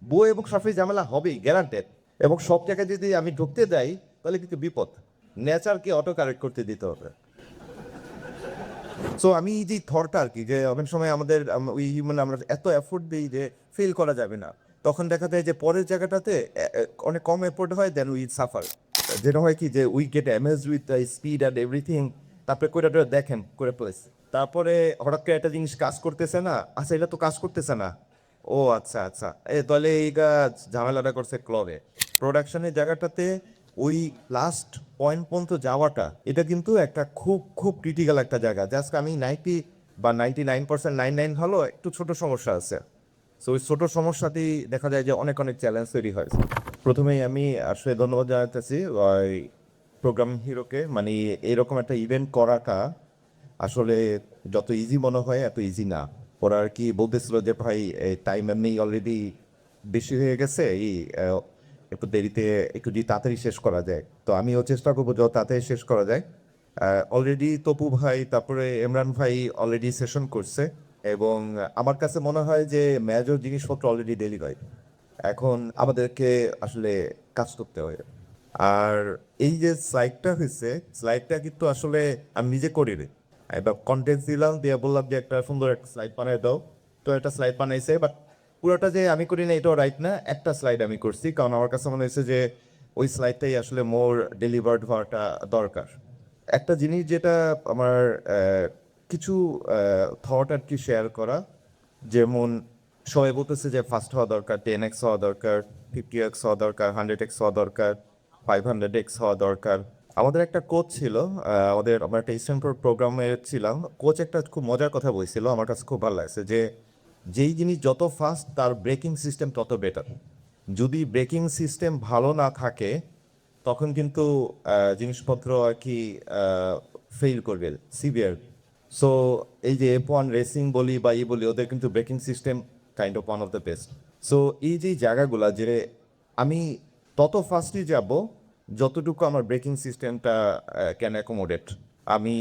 বউ এবং শাশুড়ি ঝামেলা হবেই, গ্যারান্টেড। এবং সব জায়গায় যদি আমি ঢুকতে যাই তাহলে কিন্তু বিপদ। নেচারকে অটো কারেক্ট করতে দিতে হবে। সো আমি এই যে থরটা আর কি, যে অনেক সময় আমাদের ওই হিউম্যান আমরা এত এফোর্ট দিই যে ফেল করা যাবে না, তখন দেখা যায় যে পরের জায়গাটাতে অনেক কম এফোর্ট হয়, দেন উই সাফার। যেটা হয় কি যে we get amaze with the speed and everything. তারপরে করে দেখেন করে প্লেস, তারপরে হঠাৎ করে একটা জিনিস কাজ করতেছে না, আচ্ছা এটা তো কাজ করতেছে না, ও আচ্ছা আচ্ছা, তাহলে এই ঝামেলাটা করছে ক্লবে। প্রোডাকশনের জায়গাটাতে ওই লাস্ট পয়েন্ট পর্যন্ত যাওয়াটা, এটা কিন্তু একটা খুব খুব ক্রিটিক্যাল একটা জায়গা। জাস্ট আমি 99% 99 হলো একটু ছোট সমস্যা আছে। সো ওই ছোট সমস্যাতেই দেখা যায় যে অনেক অনেক চ্যালেঞ্জ তৈরি হয়। প্রথমেই আমি আসলে ধন্যবাদ জানাতেছি ওই প্রোগ্রাম হিরোকে, মানে এরকম একটা ইভেন্ট করাটা আসলে যত ইজি মনে হয় এত ইজি না। ওরা আর কি বলতেছিল যে ভাই টাইম এমনি অলরেডি বেশি হয়ে গেছে, একটু দেরিতে একটু যদি তাড়াতাড়ি শেষ করা যায়, তো আমিও চেষ্টা করবো যত তাড়াতাড়ি শেষ করা যায়। অলরেডি তপু ভাই তারপরে ইমরান ভাই অলরেডি সেশন করছে, এবং আমার কাছে মনে হয় যে মেজর জিনিসপত্র অলরেডি ডেলিভারি। এখন আমাদেরকে আসলে কাজ করতে হয়। আর এই যে স্লাইডটা হয়েছে, স্লাইডটা কিন্তু আসলে আমি নিজে করি রে, এবার কন্টেন্ট দিলাম, দিয়ে বললাম যে একটা সুন্দর একটা স্লাইড বানিয়ে দাও। তো একটা স্লাইড বানাইছে, বাট পুরোটা যে আমি করি না এটাও রাইট না, একটা স্লাইড আমি করছি কারণ আমার কাছে মনে হয়েছে যে ওই স্লাইডটাই আসলে মোর ডেলিভার্ড হওয়াটা দরকার। একটা জিনিস যেটা আমার কিছু থট আর কি শেয়ার করা, যেমন সবাই বলতেছে যে ফাস্ট হওয়া দরকার, 10x হওয়া দরকার, 50x হওয়া দরকার, 100x হওয়া দরকার, 500x হওয়া দরকার। আমাদের একটা কোচ ছিল, আমরা একটা স্ট্যানফোর্ড প্রোগ্রামে ছিলাম, কোচ একটা খুব মজার কথা বলছিল, আমার কাছে খুব ভালো লাগছে যে যেই জিনিস যত ফাস্ট তার ব্রেকিং সিস্টেম তত বেটার। যদি ব্রেকিং সিস্টেম ভালো না থাকে তখন কিন্তু জিনিসপত্র আর কি ফেল করবে সিভিয়ার। সো এই যে F1 রেসিং বলি বা বলি, ওদের কিন্তু braking system kind of one of the best. So এই যে জায়গাগুলা যে আমি তত ফাস্টলি যাব যতটুকু আমার ব্রেকিং সিস্টেমটা ক্যান অ্যাকোমোডেট, আমি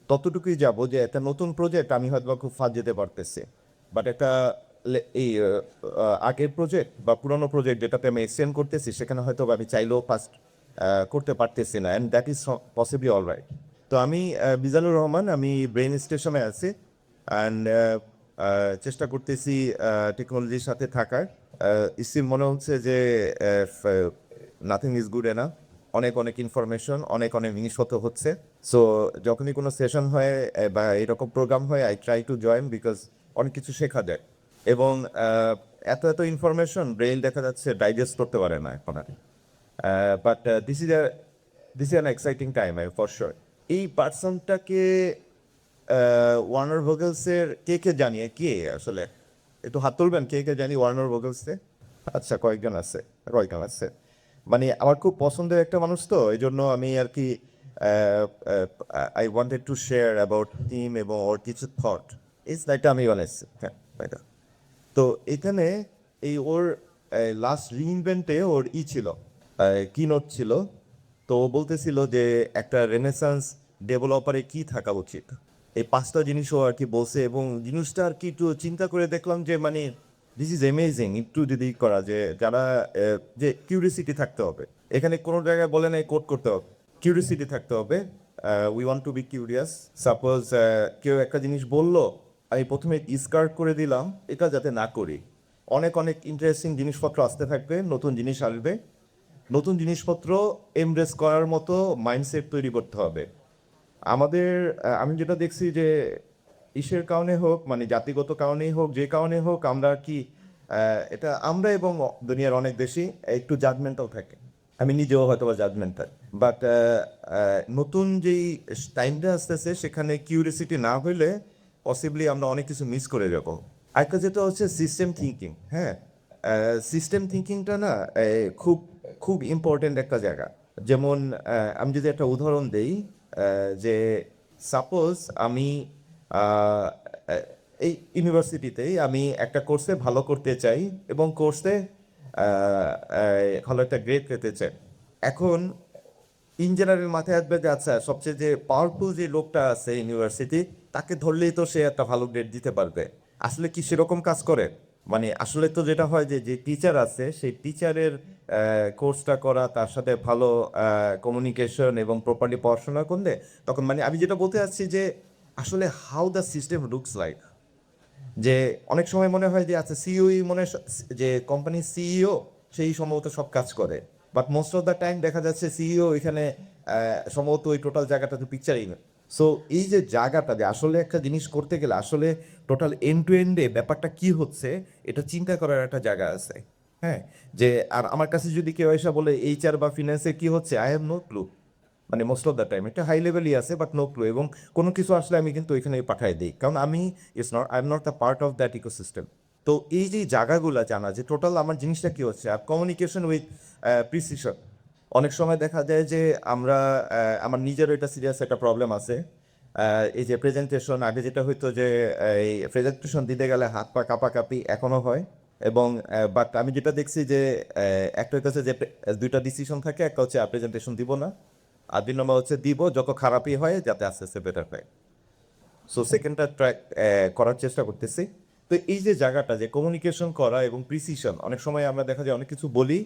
ততটুকুই যাব যে একটা নতুন প্রজেক্ট আমি হয়তো বা খুব ফাস্ট যেতে পারতেছি। বাট একটা এই আগের প্রজেক্ট বা পুরনো প্রজেক্ট যেটাতে আমি এক্সটেন্ড করতেছি সেখানে হয়তো বা আমি চাইলেও ফাস্ট করতে পারতেছি না, and that is possibly all right. তো আমি মিজানুর রহমান, আমি ব্রেন স্টেশনে আছি, অ্যান্ড চেষ্টা করতেছি টেকনোলজির সাথে থাকার। ইসিম মনে হচ্ছে যে নাথিং ইজ গুড এনাফ, অনেক অনেক ইনফরমেশন, অনেক অনেক জিনিসপত্র হচ্ছে। সো যখনই কোনো সেশন হয় বা এরকম প্রোগ্রাম হয়, I try to join because অনেক কিছু শেখা যায়। এবং এত এত ইনফরমেশন ব্রেইন দেখা যাচ্ছে ডাইজেস্ট করতে পারে না এখন আর। But this is an exciting time for sure. এই পার্সনটাকে ওয়ার্নার ভোগেলসের কে কে জানিয়ে কে আসলে, একটু হাত তুলবেন কে কে জানি ওয়ার্নার ভোগেলসে? আচ্ছা, কয়েকজন আছে, কয়েকজন আছে। মানে আমার খুব পছন্দের একটা মানুষ, তো এই জন্য আমি আর কি I wanted to share about team এবং ওর কিছু থট। এই স্লাইডটা আমি বানাইছি, হ্যাঁ এটা। তো এখানে এই ওর লাস্ট রিইনভেন্টে ওর ছিল, কিনোট ছিল। তো ও বলতেছিল যে একটা রেনেসান্স ডেভেলপারে কি থাকা উচিত, এই পাঁচটা জিনিসও আর কি বলছে, এবং জিনিসটা আর কি একটু চিন্তা করে দেখলাম যে মানে দিস ইজ অ্যামেজিং। একটু যদি করা যে যারা যে কিউরিসিটি থাকতে হবে, এখানে কোনো জায়গায় বলে নাই কোড করতে হবে, কিউরিসিটি থাকতে হবে। We want to be curious. Suppose কেউ একটা জিনিস বললো, আমি প্রথমে ডিসকার্ড করে দিলাম, এটা যাতে না করি। অনেক অনেক ইন্টারেস্টিং জিনিসপত্র আসতে থাকবে, নতুন জিনিস আসবে, নতুন জিনিসপত্র এমব্রেস করার মতো মাইন্ডসেট তৈরি করতে হবে আমাদের। আমি যেটা দেখছি যে ইসের কারণে হোক, মানে জাতিগত কারণেই হোক, যে কারণে হোক, আমরা আর কি এটা আমরা এবং দুনিয়ার অনেক দেশই একটু জাজমেন্টাল থাকে। আমি নিজেও হয়তো বা জাজমেন্টাল, বাট নতুন যেই টাইমটা আসতেছে সেখানে কিউরিয়াসিটি না হইলে পসিবলি আমরা অনেক কিছু মিস করে যাব। আরেকটা যেটা হচ্ছে সিস্টেম থিঙ্কিং, হ্যাঁ, সিস্টেম থিঙ্কিংটা না খুব খুব ইম্পর্টেন্ট একটা জায়গা। যেমন আমি যদি একটা উদাহরণ দেই, যে সাপোজ আমি আহ, আহ, এই ইউনিভার্সিটিতেই আমি একটা কোর্সে ভালো করতে চাই এবং কোর্সে ভালো একটা গ্রেড পেতে চাই। এখন ইঞ্জিনিয়ারের মাথায় আসবে যে আচ্ছা সবচেয়ে যে পাওয়ারফুল যে লোকটা আছে ইউনিভার্সিটি, তাকে ধরলেই তো সে একটা ভালো গ্রেড দিতে পারবে। আসলে কি সেরকম কাজ করে? মানে আসলে তো যেটা হয় যে যে টিচার আছে সেই টিচারের কোর্সটা করা, তার সাথে ভালো কমিউনিকেশন এবং প্রপারলি পড়াশোনা করলে তখন মানে আমি যেটা বলতে চাচ্ছি যে আসলে how the system looks like, যে অনেক সময় মনে হয় যে আচ্ছা সিইওই মনে হয় যে কোম্পানির সিইও সেই সম্ভবত সব কাজ করে, but most of the time দেখা যাচ্ছে সিইও এখানে সম্ভবত ওই টোটাল জায়গাটা তো পিকচারই না। সো এই যে জায়গাটা যে আসলে একটা জিনিস করতে গেলে আসলে টোটাল এন্ড টু এন্ডে ব্যাপারটা কি হচ্ছে এটা চিন্তা করার একটা জায়গা আছে। হ্যাঁ, যে আর আমার কাছে যদি কেউ এসে বলে এইচআর বা ফিনান্সে কি হচ্ছে, আই হ্যাভ নো ক্লু। মানে মোস্ট অফ দ্য টাইম একটা হাই লেভেলই আছে বাট নো ক্লু, এবং কোনো কিছু আসলে আমি কিন্তু ওইখানে পাঠাই দিই, কারণ আমি I am not the part of that ecosystem. তো এই যে জায়গাগুলো জানা যে টোটাল আমার জিনিসটা কি হচ্ছে, আর কমিউনিকেশন উইথ প্রিসিশন। অনেক সময় দেখা যায় যে আমরা আমার নিজেরও এটা সিরিয়াস একটা প্রবলেম আছে। এই যে প্রেজেন্টেশন আগে যেটা হইতো যে এই প্রেজেন্টেশন দিতে গেলে হাত পা কাঁপাকাঁপি এখনো হয়, এবং বাট আমি যেটা দেখছি যে একটা হচ্ছে যে দুইটা ডিসিশন থাকে, একটা হচ্ছে প্রেজেন্টেশন দিব না, আর 2 নম্বর হচ্ছে দিব যত খারাপই হয় যাতে আস্তে আস্তে বেটার হয়। সো সেকেন্ডটা ট্র্যাক করার চেষ্টা করতেছি। তো এই যে জায়গাটা যে কমিউনিকেশন করা এবং প্রিসিশন, অনেক সময় আমরা দেখা যায় অনেক কিছু বলি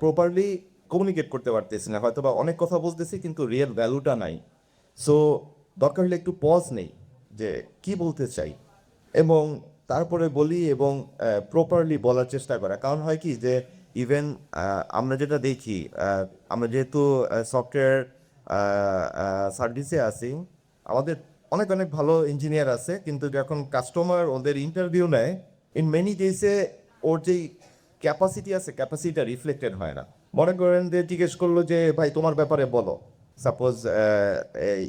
প্রপারলি কমিউনিকেট করতে পারতেছি না, হয়তো বা অনেক কথা বলতেছি কিন্তু রিয়েল ভ্যালুটা নাই। সো দরকার হলে একটু পজ নেই যে কি বলতে চাই, এবং তারপরে বলি এবং প্রপারলি বলার চেষ্টা করা। কারণ হয় কি যে ইভেন আমরা যেটা দেখি, আমরা যেহেতু সফটওয়্যার সার্ভিসে আছি, আমাদের অনেক অনেক ভালো ইঞ্জিনিয়ার আছে, কিন্তু যখন কাস্টমার ওদের ইন্টারভিউ নেয়, ইন মেনি কেসে ওর যেই ক্যাপাসিটি আছে ক্যাপাসিটিটা রিফ্লেক্টেড হয় না। মনে করেন যে জিজ্ঞেস করলো যে ভাই তোমার ব্যাপারে বলো, সাপোজ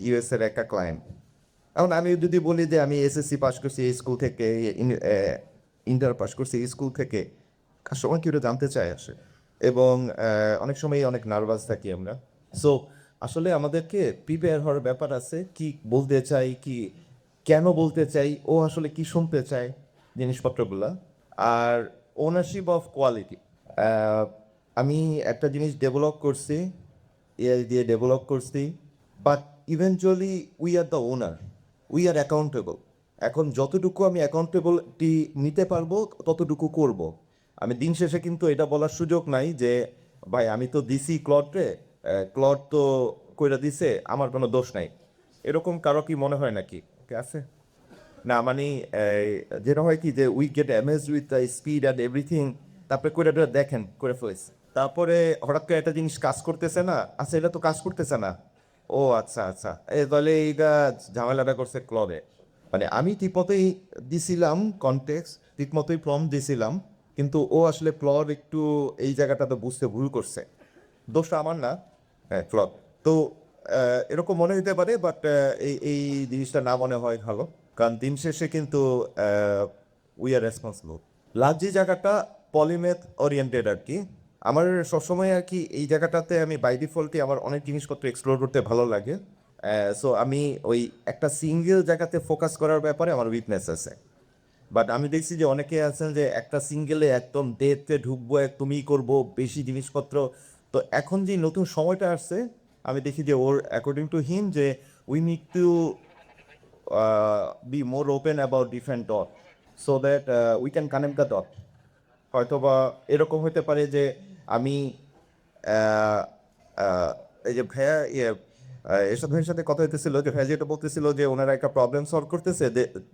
ইউএস এর একটা ক্লায়েন্ট। এখন আমি যদি বলি যে আমি এসএসসি পাস করছি এই স্কুল থেকে, ইন্টার পাস করছি এই স্কুল থেকে, কাস্টমার কি ওটা জানতে চায় আসে, এবং অনেক সময় অনেক নার্ভাস থাকি আমরা। সো আসলে আমাদেরকে প্রিপেয়ার হওয়ার ব্যাপার আছে, কি বলতে চাই, কি কেন বলতে চাই, ও আসলে কি শুনতে চায় জিনিসপত্রগুলা। আর ওনারশিপ অফ কোয়ালিটি, আমি একটা জিনিস ডেভেলপ করছি, এআই দিয়ে ডেভেলপ করছি, but eventually we are the owner, we are accountable. এখন যতটুকু আমি অ্যাকাউন্টেবিলিটি নিতে পারবো ততটুকু করব। আমি দিন শেষে কিন্তু এটা বলার সুযোগ নাই যে ভাই আমি তো দিছি ক্লডরে, ক্লড তো কইরা দিছে, আমার কোনো দোষ নাই। এরকম কারো কি মনে হয় নাকি? কে আছে? না মানে যেটা হয় কি যে we get amazed with the speed and everything, তারপরে করে টোরে দেখেন করে ফেলেছে, তারপরে হঠাৎ করে একটা জিনিস কাজ করতেছে না, আচ্ছা এটা তো কাজ করতেছে না, ও আচ্ছা আচ্ছা তাহলে এইটা ঝামেলাটা করছে ক্লবে। মানে আমি ঠিকমতোই দিছিলাম কনটেক্সট, ঠিকমতোই প্রম্পট দিছিলাম, কিন্তু ও আসলে ক্লর একটু এই জায়গাটাতে বুঝতে ভুল করছে। দোষটা আমার না, হ্যাঁ ক্লব। তো এরকম মনে হতে পারে, বাট এই এই জিনিসটা না মনে হয় ভালো, কারণ দিন শেষে কিন্তু উই আর রেসপন্সিবল। লাস্ট যে জায়গাটা পলিমেথ ওরিয়েন্টেড আর কি, আমার সবসময় আর কি এই জায়গাটাতে আমি বাই ডিফল্টই আমার অনেক জিনিসপত্র এক্সপ্লোর করতে ভালো লাগে। সো আমি ওই একটা সিঙ্গেল জায়গাতে ফোকাস করার ব্যাপারে আমার উইকনেস আছে। বাট আমি দেখছি যে অনেকে আছেন যে একটা সিঙ্গেলে একদম ডেতে ঢুকবো, একদমই করবো বেশি জিনিসপত্র। তো এখন যে নতুন সময়টা আসছে, আমি দেখি যে ওর অ্যাকর্ডিং টু হিম যে we need two be more open about different dot, so that we can connect the dot. হয়তো বা এরকম হতে পারে যে আমি আহ, আহ, এই যে ভাইয়া এরশাদ ভাইয়ের সাথে কথা হইতেছিল, যে ভাইয়া যেটা বলতেছিল যে ওনারা একটা প্রবলেম সলভ করতেছে,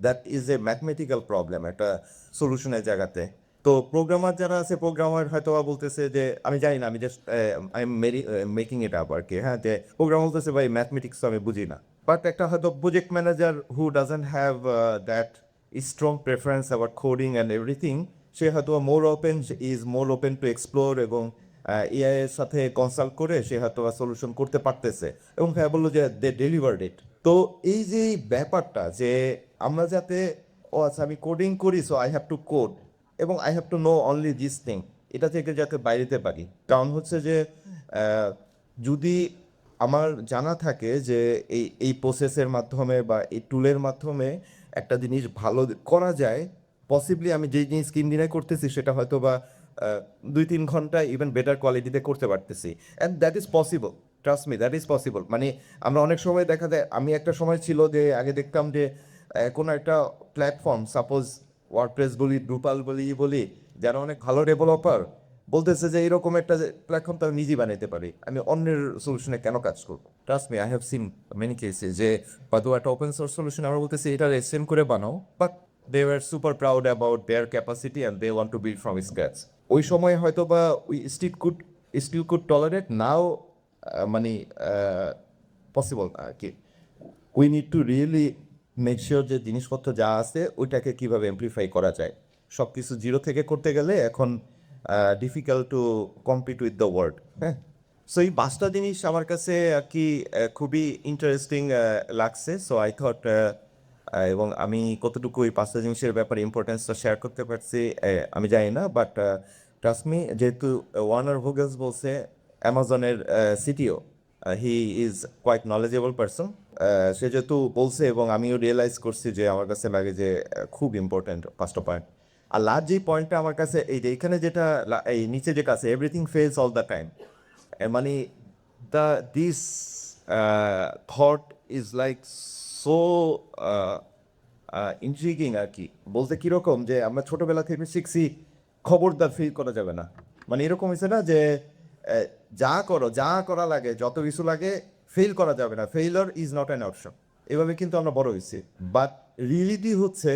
that is a mathematical problem, একটা সলিউশনের জায়গাতে। তো প্রোগ্রামার যারা আছে, প্রোগ্রামার হয়তো বা বলতেছে যে আমি জানি না, আমি just I am making it up আর কি, হ্যাঁ, যে প্রোগ্রাম বলতেছে ভাই ম্যাথমেটিক্স আমি বুঝি না। বাট একটা হয়তো project manager who doesn't have that strong preference about coding and everything, সে হয়তো মোর ওপেন টু এক্সপ্লোর, এবং এআই এর সাথে কনসাল্ট করে সে হয়তো সলিউশন করতে পারতেছে, এবং হ্যাঁ বললো যে দে ডেলিভার্ড ইট। তো এই যে এই ব্যাপারটা যে আমরা যাতে, ও আচ্ছা আমি কোডিং করি so I have to code, এবং I have to know only this thing, এটা থেকে যাতে বাইরেতে পারি। কারণ হচ্ছে যে আহ, যদি আমার জানা থাকে যে এই এই প্রসেসের মাধ্যমে বা এই টুলের মাধ্যমে একটা জিনিস ভালো করা যায়, পসিবলি আমি যে জিনিস 3 দিনে করতেছি সেটা হয়তো বা 2-3 ঘন্টা ইভেন বেটার কোয়ালিটিতে করতে পারতেছি, and that is possible. Trust me, that is possible. মানে আমরা অনেক সময় দেখা যায়, আমি একটা সময় ছিল যে আগে দেখতাম যে কোনো একটা প্ল্যাটফর্ম, সাপোজ ওয়ার্ডপ্রেস বলি, ড্রুপাল বলি, যারা অনেক ভালো ডেভেলপার বলতেছে যে এরকম একটা প্ল্যাটফর্ম তারা নিজেই বানাইতে পারি, আমি অন্যের সলিউশনে কেন কাজ করবো? Trust me, I have seen many কেসে যে হয়তো একটা ওপেন সোর্স সলিউশন আমরা বলতেছি এটা এসএম করে বানাও, but they were super proud about their capacity and they want to build from scratch. ওই সময় হয়তো বা we still could tolerate, now মানে পসিবল না আর কি। We need to really make sure যে জিনিসপত্র যা আছে ওইটাকে কীভাবে এমপ্লিফাই করা যায়। সব কিছু জিরো থেকে করতে গেলে এখন difficult to compete with the world. হ্যাঁ, সো এই 5টা জিনিস আমার কাছে আর কি খুবই ইন্টারেস্টিং লাগছে। সো আই থট, এবং আমি কতটুকু এই 5টা জিনিসের ব্যাপারে ইম্পর্টেন্সটা শেয়ার করতে পারছি আমি জানি না, বাট ট্রাস্ট মি, যেহেতু ওয়ার্নার ভোগেলস বলছে অ্যামাজনের CTO, he is quite knowledgeable person, সে যেহেতু বলছে এবং আমিও রিয়েলাইজ করছি যে আমার কাছে লাগে যে খুব ইম্পর্ট্যান্ট 5টা পয়েন্ট। আর লাস্ট যে পয়েন্টটা আমার কাছে এই যে এখানে যেটা এই নিচে যেটা আছে, everything fails all the time, মানে this thought is like so intriguing আর কি। বলতে কীরকম যে আমরা ছোটোবেলা থেকে শিখছি খবরদার ফেল করা যাবে না, মানে এরকম হয়েছে না যে যা করা লাগে, যত কিছু লাগে, ফেল করা যাবে না, failure is not an option. এভাবে কিন্তু আমরা বড় হয়েছি, বাট রিয়েলিটি হচ্ছে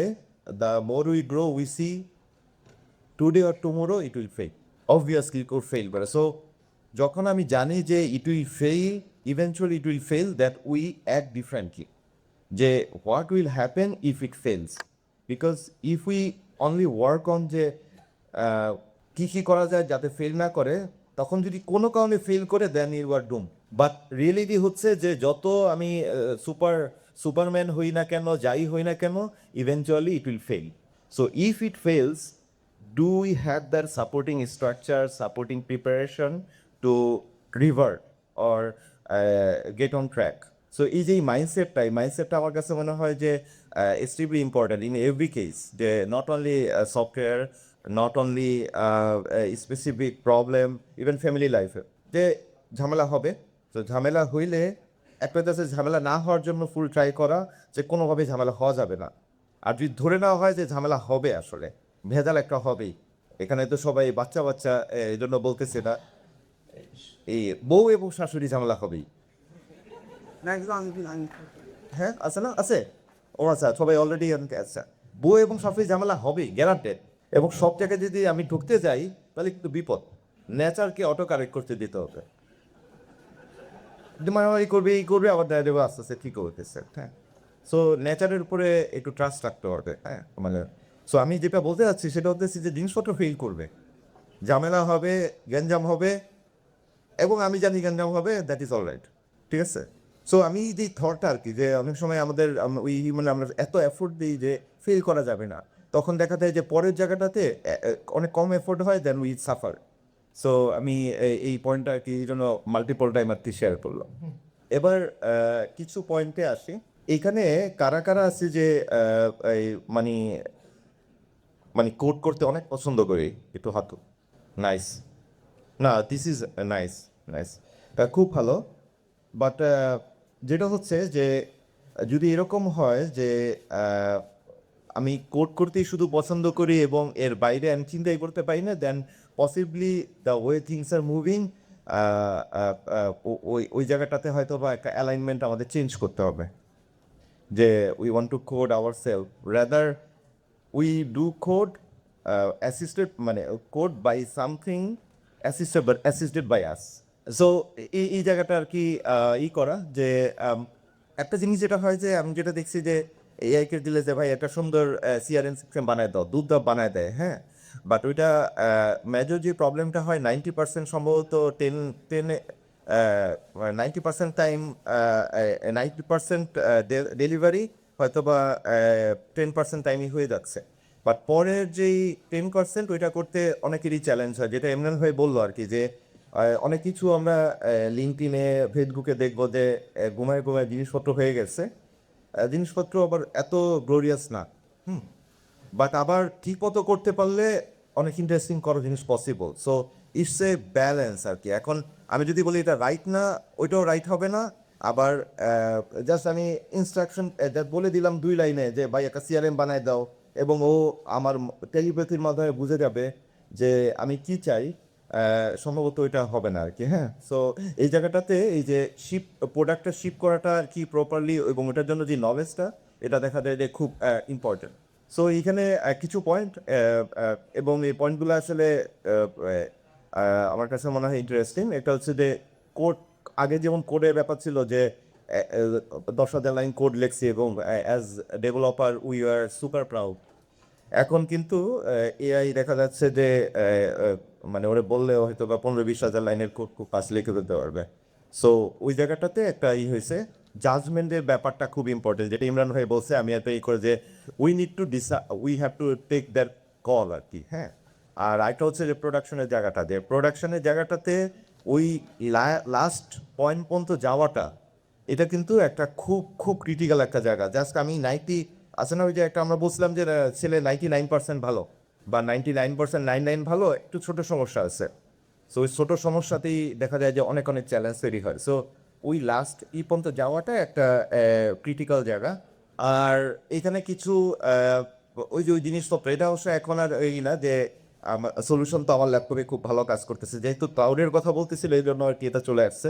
the more we grow we see today or tomorrow it will fail, obviously code fail করে। সো যখন আমি জানি যে it will fail, eventually it will fail, that we act differently, যে what will happen if it fails. Because if we only work on যে কী করা যায় যাতে ফেল না করে, তখন যদি কোনো কারণে ফেল করে then you are doom. But reality হচ্ছে যে যত আমি সুপারম্যান হই না কেন, যাই হই না কেন, eventually it will fail. So if it fails, do we have that supporting structure, supporting preparation to revert or get on track? So এই যে মাইন্ডসেটটা আমার কাছে মনে হয় যে extremely important in every case, যে not only software, not only specific problem, even family লাইফে যে ঝামেলা হবে। তো ঝামেলা হইলে একটা হচ্ছে ঝামেলা না হওয়ার জন্য ফুল ট্রাই করা, যে কোনোভাবেই ঝামেলা হওয়া যাবে না। আর যদি ধরে নেওয়া হয় যে ঝামেলা হবে, আসলে ভেজাল একটা হবেই। এখানে তো সবাই বাচ্চা এই জন্য বলতেছে না, এই বউ এবং শাশুড়ি ঝামেলা হবেই। হ্যাঁ, আছে না, আছে। ও আচ্ছা, সবাই অলরেডি আচ্ছা, বউ এবং শাশুড়ি ঝামেলা হবেই, গ্যারান্টেড। এবং সব জায়গায় যদি আমি ঢুকতে যাই তাহলে কিন্তু বিপদ। নেচারকে অটো কারেক্ট করতে দিতে হবে, মারামারি করবে, এই করবে, আবার দেখা দেবে আস্তে আস্তে ঠিক হতেছে। হ্যাঁ, সো নেচারের উপরে একটু ট্রাস্ট রাখতে হবে। হ্যাঁ, মানে সো আমি যেটা বলতে চাচ্ছি সেটা হচ্ছে যে জিনিসপত্র ফেল করবে, ঝামেলা হবে, গ্যাঞ্জাম হবে, এবং আমি জানি গ্যাঞ্জাম হবে, দ্যাট ইজ অল রাইট, ঠিক আছে। সো আমি যে থটটা আর কি, যে অনেক সময় আমাদের ওই মানে আমরা এত এফোর্ট দিই যে ফেল করা যাবে না, তখন দেখা যায় যে পরের জায়গাটাতে অনেক কম এফোর্ট হয়, দেন উই সাফার। সো আমি এই পয়েন্টটা আর কি এই জন্য মাল্টিপল টাইম আর কি শেয়ার করলাম। এবার কিছু পয়েন্টে আসি। এইখানে কারা কারা আছে যে এই মানে মানে কোড করতে অনেক পছন্দ করি, একটু হাতু। নাইস, না দিস ইজ নাইস, নাইস, খুব ভালো। বাট যেটা হচ্ছে যে যদি এরকম হয় যে আমি কোড করতেই শুধু পছন্দ করি এবং এর বাইরে আমি চিন্তাই করতে পারি না, then possibly the way things are moving, ওই জায়গাটাতে হয়তো বা একটা অ্যালাইনমেন্ট আমাদের চেঞ্জ করতে হবে, যে we want to code our self rather we do code assisted, মানে code by something assisted by us. So এই জায়গাটা আর কি করা যে একটা জিনিস যেটা হয় যে আমি যেটা দেখছি যে এআইকে দিলে যে ভাই একটা সুন্দর সিআরএম সিস্টেম বানায় দাও, দুধ বানায় দেয়, হ্যাঁ, বাট ওইটা মেজর যে প্রবলেমটা হয় 90% সম্ভবত 90% টাইম, 90% ডেলিভারি হয়তো বা 10% টাইমই হয়ে যাচ্ছে, বাট পরের যেই 10% ওইটা করতে অনেকেরই চ্যালেঞ্জ হয়, যেটা এমন হয়ে বললো আর কি, যে অনেক কিছু আমরা লিঙ্কডিনে, ফেসবুকে দেখবো যে ঘুমায় জিনিসপত্র হয়ে গেছে, জিনিসপত্র আবার এত গ্লোরিয়াস না, বাট আবার ঠিক মতো করতে পারলে অনেক ইন্টারেস্টিং করা জিনিস possible. So it's a balance আর কি। এখন আমি যদি বলি এটা রাইট না, ওইটাও রাইট হবে না, আবার জাস্ট আমি ইনস্ট্রাকশন বলে দিলাম 2 লাইনে যে ভাই একটা সিআরএম বানায় দাও, এবং ও আমার টেলিপ্যাথির মাধ্যমে বুঝে যাবে যে আমি কি চাই। সম্ভবত এটা হবে না আর কি, হ্যাঁ। সো এই জায়গাটাতে এই যে প্রোডাক্টটা শিপ করাটা আর কি প্রপারলি এবং ওটার জন্য যে নলেজটা, এটা দেখা যায় যে খুব ইম্পর্টেন্ট। সো এইখানে কিছু পয়েন্ট এবং এই পয়েন্টগুলো আসলে আমার কাছে মনে হয় ইন্টারেস্টিং। একটা হচ্ছে যে কোড, আগে যেমন কোডের ব্যাপার ছিল যে 10,000 লাইন কোড লিখছি এবং as developer we are super proud. এখন কিন্তু এআই দেখা যাচ্ছে যে মানে ওরে বললেও হয়তো বা 15-20 হাজার লাইনের কোড খুব ফাস্ট লিখে ফেলতে পারবে। সো ওই জায়গাটাতে একটা হয়েছে, জাজমেন্টের ব্যাপারটা খুব ইম্পর্টেন্ট, যেটা ইমরান ভাই বলছে, আমি একটা করে যে we have to take that call আর কি, হ্যাঁ। আর আরেকটা হচ্ছে যে প্রোডাকশনের জায়গাটাতে ওই লাস্ট পয়েন্ট পর্যন্ত যাওয়াটা, এটা কিন্তু একটা খুব খুব ক্রিটিক্যাল একটা জায়গা। জাস্ট আমি আছে না ওই যে একটা আমরা বলছিলাম যে ছেলে 99% ভালো বা 99%, ভালো, একটু ছোট সমস্যা আছে। সো ওই ছোট সমস্যাতেই দেখা যায় যে অনেক অনেক চ্যালেঞ্জ তৈরি হয়। সো ওই লাস্ট পর্যন্ত যাওয়াটা একটা ক্রিটিক্যাল জায়গা। আর এখানে কিছু ওই যে ওই জিনিসপত্র, এটা অবশ্য এখন আর এই না যে সলিউশন তো আমার ল্যাপটপে খুব ভালো কাজ করতেছে, যেহেতু ক্লাউডের কথা বলতেছিল এই জন্য আর কি এটা চলে আসছে।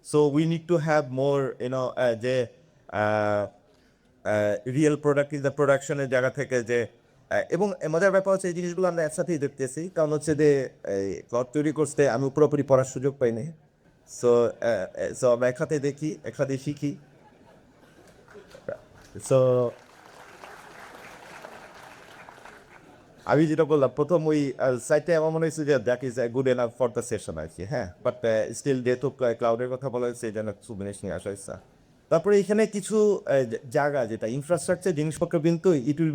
So we need to have more যে রিয়েল প্রোডাক্ট ইজ দ্য প্রোডাকশনের জায়গা থেকে যে এবং মজার ব্যাপার হচ্ছে এই জিনিসগুলো আমরা একসাথেই দেখতেছি, কারণ হচ্ছে যে এই ক্লাউড তৈরি করতে আমি পুরোপুরি পড়ার সুযোগ পাইনি। সো সো আমরা একসাথে দেখি, একসাথে শিখি। সো আমি যেটা বললাম প্রথম ওই সাইটে আমার মনে হয়েছে যে that is good enough for the session আর কি, হ্যাঁ। বাট স্টিল যেহেতু ক্লাউডের কথা বলা হয়েছে এই জন্য কিছু জিনিস নিয়ে আসা হয়েছে। তারপরে এখানে কিছু জায়গা যেটা ইনফ্রাস্ট্রাকচার জিনিসপত্র, কিন্তু it will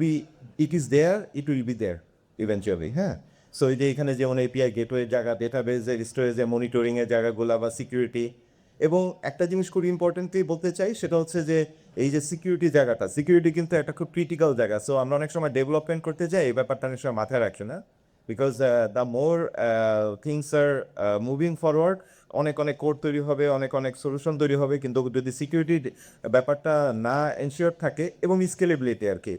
be there eventually, হ্যাঁ। সো এই যে এখানে যেমন এপিআই গেটওয়ে জায়গা, ডেটাবেজের স্টোরেজের মনিটরিংয়ের জায়গাগুলো বা সিকিউরিটি। এবং একটা জিনিস খুব ইম্পর্টেন্টলি বলতে চাই, সেটা হচ্ছে যে এই যে সিকিউরিটি কিন্তু একটা খুব ক্রিটিক্যাল জায়গা। সো আমরা অনেক সময় ডেভেলপমেন্ট করতে যাই, এই ব্যাপারটা অনেক সময় মাথায় রাখি না। Because the more things are moving forward, অনেক অনেক কোড তৈরি হবে, অনেক অনেক সলিউশন তৈরি হবে, কিন্তু যদি সিকিউরিটির ব্যাপারটা না এনশিওর থাকে এবং স্কেলেবিলিটি আর কি,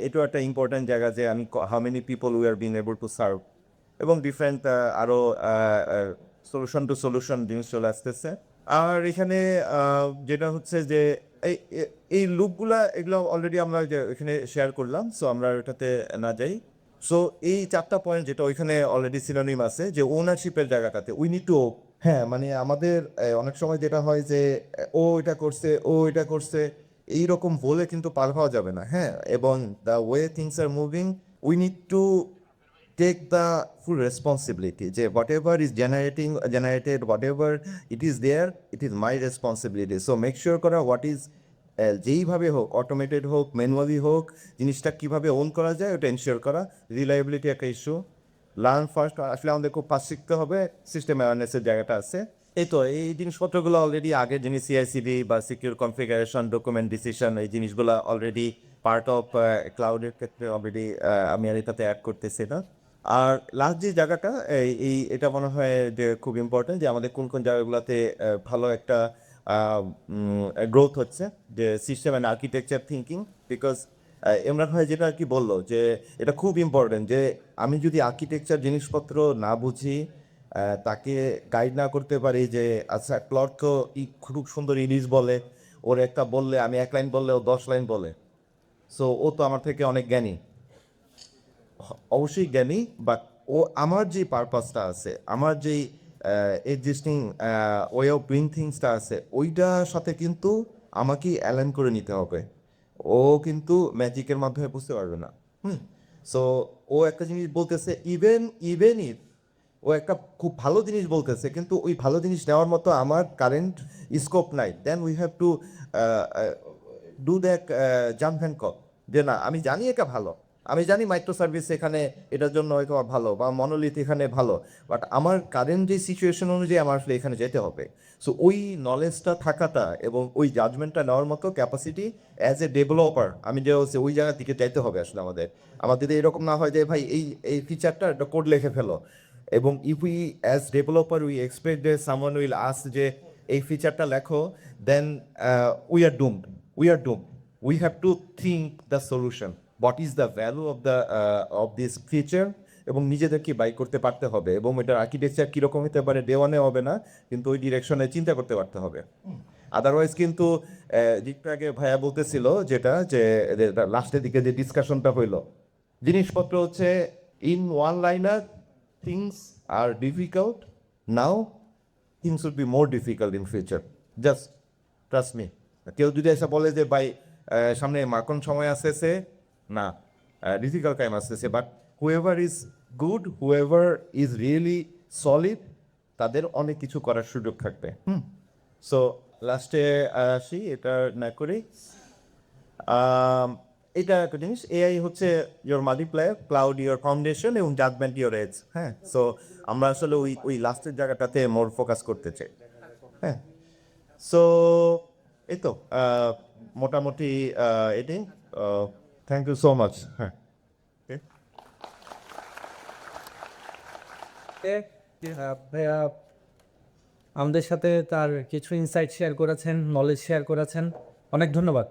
এটাও একটা ইম্পর্ট্যান্ট জায়গা যে আমি how many people we are being able to serve, এবং ডিফারেন্ট আরও সলিউশন টু সলিউশন জিনিস চলে আসতেছে। আর এখানে যেটা হচ্ছে যে এই এই লুপগুলা, এগুলো অলরেডি আমরা যে এখানে শেয়ার করলাম, সো আমরা ওটাতে না যাই। সো এই 4টা পয়েন্ট যেটা ওইখানে অলরেডি সিনোনিম আছে, যে ওনারশিপের জায়গাটাতে উই নিড টু, হ্যাঁ, মানে আমাদের অনেক সময় যেটা হয় যে ও এটা করছে এইরকম বলে কিন্তু পার হওয়া যাবে না, হ্যাঁ। এবং the way things are moving, we need two take the full responsibility যে whatever is generated, whatever it is there, it is my responsibility. So make sure করা what is যেইভাবে হোক, অটোমেটেড হোক, ম্যানুয়ালি হোক, জিনিসটা কিভাবে ওন করা যায় ওটা এনশিওর করা। রিলায়েবিলিটি একটা ইস্যু। লার্ন ফার্স্ট, আসলে আমাদের খুব ফার্স্ট শিখতে হবে, সিস্টেম অ্যাওয়ারনেসের জায়গাটা আছে। এই তো এই জিনিসপত্রগুলো অলরেডি আগে জিনিস সিআইসিডি বা সিকিউর কনফিগারেশন, ডকুমেন্ট ডিসিশন, এই জিনিসগুলো অলরেডি পার্ট অফ ক্লাউডের ক্ষেত্রে অলরেডি আমি আর এটাতে অ্যাড করতেছি না। আর লাস্ট যে জায়গাটা এটা মনে হয় যে খুব ইম্পর্টেন্ট, যে আমাদের কোন কোন জায়গাগুলোতে ভালো একটা গ্রোথ হচ্ছে, যে system and architecture thinking. Because Imran ভাই যেটা আর কি বললো যে এটা খুব ইম্পর্টেন্ট, যে আমি যদি আর্কিটেকচার জিনিসপত্র না বুঝি, তাকে গাইড না করতে পারি যে আচ্ছা ক্লড তো খুব সুন্দর ইংলিশ বলে, ওর একটা বললে আমি 1 লাইন বললে ও 10 লাইন বলে। সো ও তো আমার থেকে অনেক জ্ঞানী, অবশ্যই জ্ঞানী, বাট ও আমার যে পারপাসটা আছে, আমার যেই এক্সিস্টিং ওয়ে অফ ডুইং থিংসটা আছে, ওইটার সাথে কিন্তু আমাকেই অ্যালাইন করে নিতে হবে। ও কিন্তু ম্যাজিকের মাধ্যমে বুঝতে পারবে না। সো ও একটা জিনিস বলতেছে, ইভেন ইফ ও একটা খুব ভালো জিনিস বলতেছে, কিন্তু ওই ভালো জিনিস নেওয়ার মতো আমার কারেন্ট স্কোপ নাই, then we have to do that jump and call, যে না আমি জানি এটা ভালো, আমি জানি মাইক্রো সার্ভিস এখানে এটার জন্য হয়তো ভালো, বা মনোলিথ এখানে ভালো, বাট আমার কারেন্ট যে সিচুয়েশন অনুযায়ী আমার আসলে এখানে যেতে হবে। সো ওই নলেজটা থাকাটা এবং ওই জাজমেন্টটা নেওয়ার মতো ক্যাপাসিটি অ্যাজ এ ডেভেলপার, আমি যে হচ্ছে ওই জায়গার দিকে যাইতে হবে আসলে আমাদের যদি এরকম না হয় যে ভাই এই ফিচারটা একটা কোড লিখে ফেলো, এবং if we as developer we expect যে সামওয়ান উইল আস্ক যে এই ফিচারটা লেখো, then we are doomed, we have to think the solution what is the value of this feature, এবং নিজেদেরকে বাই করতে পারতে হবে, এবং এটার আর্কিটেকচার কীরকম হতে পারে ডে ওয়ানে হবে না, কিন্তু ওই ডিরেকশনে চিন্তা করতে পারতে হবে। আদারওয়াইজ কিন্তু একটু আগে ভাইয়া বলতেছিল যেটা যে লাস্টের দিকে যে ডিসকাশনটা হইলো, জিনিসপত্র হচ্ছে in one liner things are difficult now, things would be more difficult in future, just trust me. কেউ যদি এসে বলে যে ভাই সামনে মাখন সময় আসতেছে, না, ডিফিকাল্ট টাইম আসতেছে, but whoever is good, whoever is really solid, তাদের অনেক কিছু করার সুযোগ থাকবে। সো লাস্টে আসি, এটা না করি। এটা একটা জিনিস, এআই হচ্ছে your multiplier, cloud your foundation, এবং জাজমেন্ট ইয়োর এজ। হ্যাঁ, সো আমরা আসলে ওই লাস্টের জায়গাটাতে মোর ফোকাস করতে চাই। হ্যাঁ, সো এই তো মোটামুটি এটাই। Thank you so much. হ্যাঁ, ভাইয়া আমাদের সাথে তার কিছু ইনসাইট শেয়ার করেছেন, নলেজ শেয়ার করেছেন, অনেক ধন্যবাদ।